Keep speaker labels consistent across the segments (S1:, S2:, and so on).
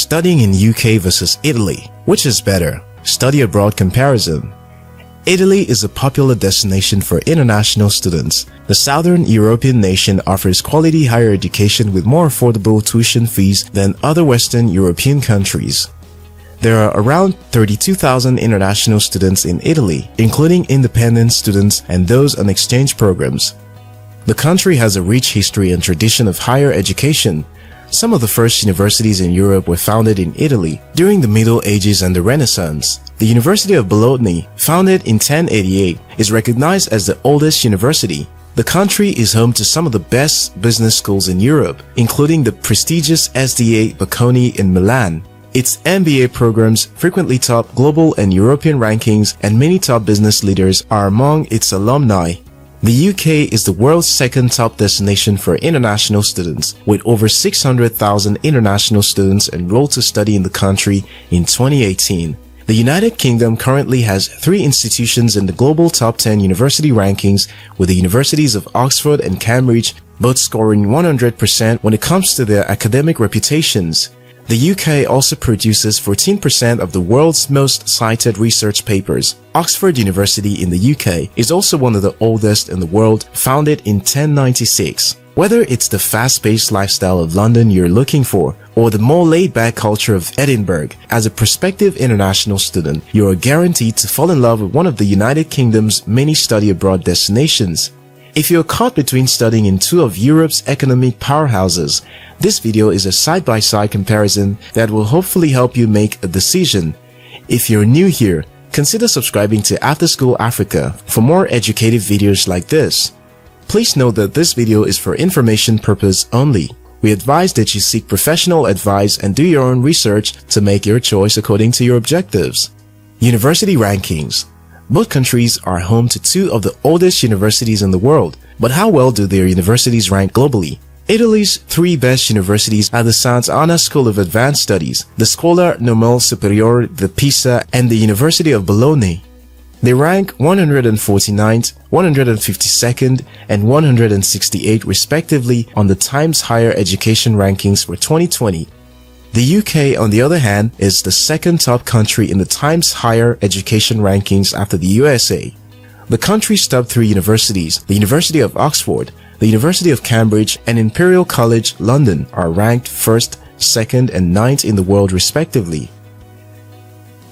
S1: Studying in UK versus Italy. Which is better? Study abroad comparison. Italy is a popular destination for international students. The southern European nation offers quality higher education with more affordable tuition fees than other Western European countries. There are around 32,000 international students in Italy, including independent students and those on exchange programs. The country has a rich history and tradition of higher education. Some of the first universities in Europe were founded in Italy during the Middle Ages and the Renaissance. The University of Bologna, founded in 1088, is recognized as the oldest university. The country is home to some of the best business schools in Europe, including the prestigious SDA Bocconi in Milan. Its MBA programs frequently top global and European rankings, and many top business leaders are among its alumni. The UK is the world's second top destination for international students, with over 600,000 international students enrolled to study in the country in 2018. The United Kingdom currently has 3 institutions in the global top 10 university rankings, with the universities of Oxford and Cambridge both scoring 100% when it comes to their academic reputations. The UK also produces 14% of the world's most cited research papers. Oxford University in the UK is also one of the oldest in the world, founded in 1096. Whether it's the fast-paced lifestyle of London you're looking for, or the more laid-back culture of Edinburgh, as a prospective international student, you are guaranteed to fall in love with one of the United Kingdom's many study abroad destinations. If you're caught between studying in 2 of Europe's economic powerhouses, this video is a side-by-side comparison that will hopefully help you make a decision. If you're new here, consider subscribing to After School Africa for more educative videos like this. Please note that this video is for information purpose only. We advise that you seek professional advice and do your own research to make your choice according to your objectives. University rankings. Both countries are home to 2 of the oldest universities in the world, but how well do their universities rank globally? Italy's 3 best universities are the Sant'Anna School of Advanced Studies, the Scuola Normale Superiore di Pisa, and the University of Bologna. They rank 149th, 152nd, and 168 respectively on the Times Higher Education rankings for 2020. The UK, on the other hand, is the second top country in the Times Higher Education rankings after the USA. The country's top 3 universities, the University of Oxford, the University of Cambridge, and Imperial College London, are ranked 1st, 2nd, and 9th in the world respectively.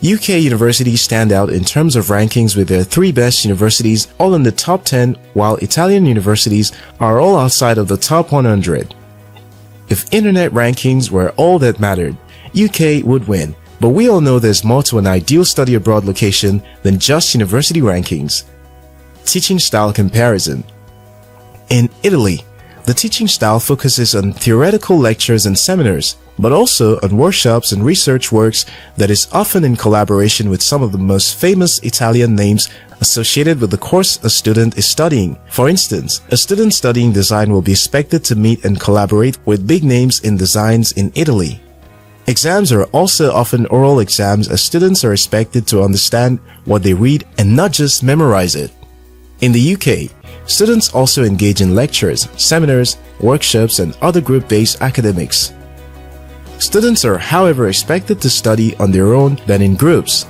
S1: UK universities stand out in terms of rankings with their 3 best universities all in the top 10, while Italian universities are all outside of the top 100. If internet rankings were all that mattered, UK would win, but we all know there's more to an ideal study abroad location than just university rankings. Teaching style comparison. In Italy, the teaching style focuses on theoretical lectures and seminars, but also on workshops and research works that is often in collaboration with some of the most famous Italian names associated with the course a student is studying. For instance, a student studying design will be expected to meet and collaborate with big names in designs in Italy. Exams are also often oral exams, as students are expected to understand what they read and not just memorize it. In the UK, students also engage in lectures, seminars, workshops, and other group-based academics. Students are, however, expected to study on their own than in groups.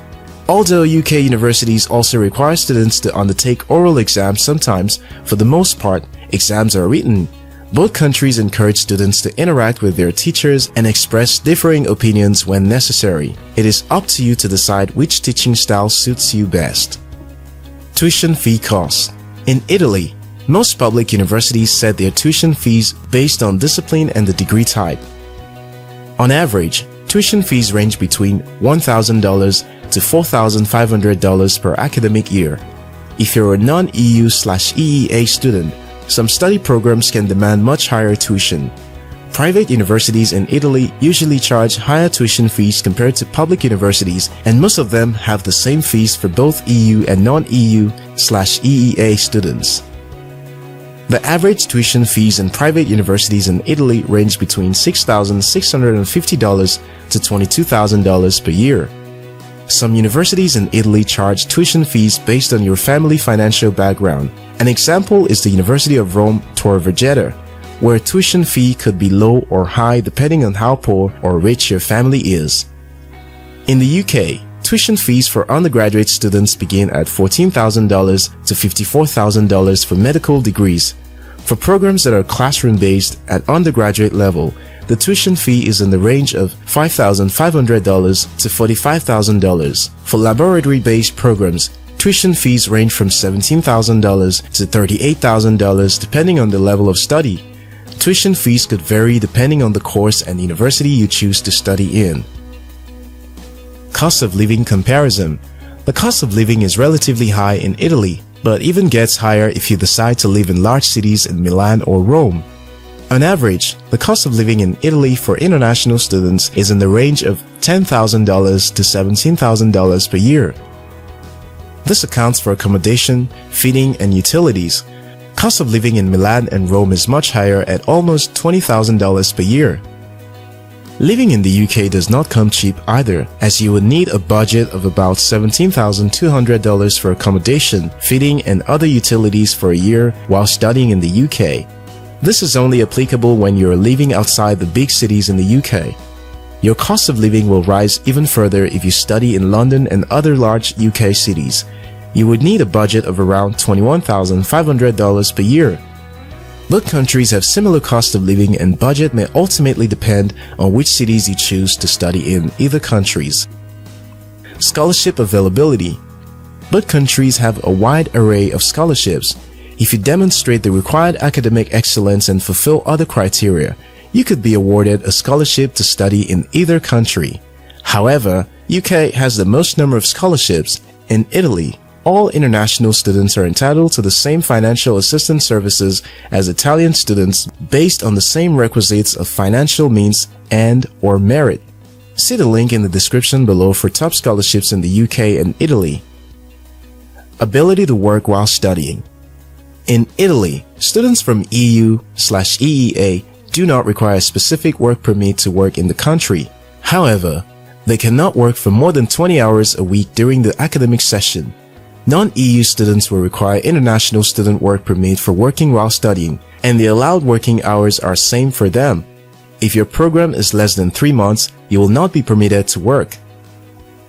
S1: Although UK universities also require students to undertake oral exams sometimes, for the most part, exams are written. Both countries encourage students to interact with their teachers and express differing opinions when necessary. It is up to you to decide which teaching style suits you best. Tuition fee costs. In Italy, most public universities set their tuition fees based on discipline and the degree type. On average, tuition fees range between $1,000 to $4,500 per academic year. If you're a non-EU/EEA student, some study programs can demand much higher tuition. Private universities in Italy usually charge higher tuition fees compared to public universities, and most of them have the same fees for both EU and non-EU/EEA students. The average tuition fees in private universities in Italy range between $6,650 to $22,000 per year. Some universities in Italy charge tuition fees based on your family financial background. An example is the University of Rome Tor Vergata, where tuition fee could be low or high depending on how poor or rich your family is. In the UK, tuition fees for undergraduate students begin at $14,000 to $54,000 for medical degrees. For programs that are classroom-based at undergraduate level, the tuition fee is in the range of $5,500 to $45,000. For laboratory-based programs, tuition fees range from $17,000 to $38,000 depending on the level of study. Tuition fees could vary depending on the course and university you choose to study in. Cost of living comparison. The cost of living is relatively high in Italy, but even gets higher if you decide to live in large cities in Milan or Rome. On average, the cost of living in Italy for international students is in the range of $10,000 to $17,000 per year. This accounts for accommodation, feeding, and utilities. Cost of living in Milan and Rome is much higher at almost $20,000 per year. Living in the UK does not come cheap either, as you would need a budget of about $17,200 for accommodation, feeding, and other utilities for a year while studying in the UK. This is only applicable when you are living outside the big cities in the UK. Your cost of living will rise even further if you study in London and other large UK cities. You would need a budget of around $21,500 per year. Both countries have similar cost of living, and budget may ultimately depend on which cities you choose to study in either countries. Scholarship availability. Both countries have a wide array of scholarships. If you demonstrate the required academic excellence and fulfill other criteria, you could be awarded a scholarship to study in either country. However, UK has the most number of scholarships. In Italy, all international students are entitled to the same financial assistance services as Italian students based on the same requisites of financial means and/or merit. See the link in the description below for top scholarships in the UK and Italy. Ability to work while studying. In Italy, students from EU/EEA do not require a specific work permit to work in the country. However, they cannot work for more than 20 hours a week during the academic session. Non-EU students will require international student work permit for working while studying, and the allowed working hours are same for them. If your program is less than 3 months, you will not be permitted to work.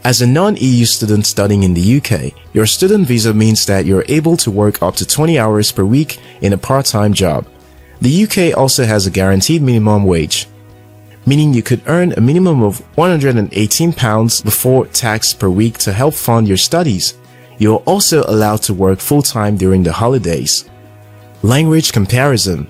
S1: As a non-EU student studying in the UK, your student visa means that you're able to work up to 20 hours per week in a part-time job. The UK also has a guaranteed minimum wage, meaning you could earn a minimum of £118 before tax per week to help fund your studies. You're also allowed to work full-time during the holidays. Language comparison.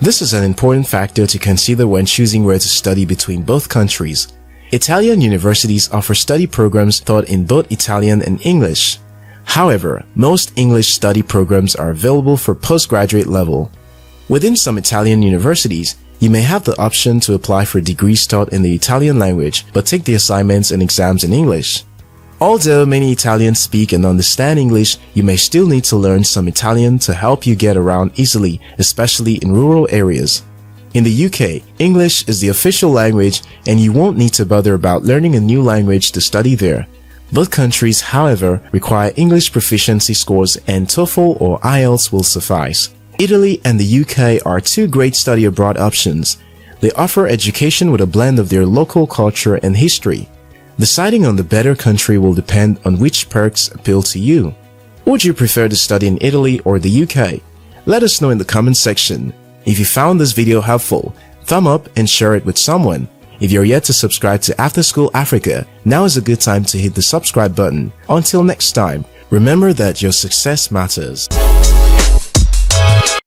S1: This is an important factor to consider when choosing where to study between both countries. Italian universities offer study programs taught in both Italian and English. However, most English study programs are available for postgraduate level. Within some Italian universities, you may have the option to apply for degrees taught in the Italian language but take the assignments and exams in English. Although many Italians speak and understand English, you may still need to learn some Italian to help you get around easily, especially in rural areas. In the UK, English is the official language and you won't need to bother about learning a new language to study there. Both countries, however, require English proficiency scores, and TOEFL or IELTS will suffice. Italy and the UK are two great study abroad options. They offer education with a blend of their local culture and history. Deciding on the better country will depend on which perks appeal to you. Would you prefer to study in Italy or the UK? Let us know in the comment section. If you found this video helpful, thumb up and share it with someone. If you're yet to subscribe to After School Africa, now is a good time to hit the subscribe button. Until next time, remember that your success matters.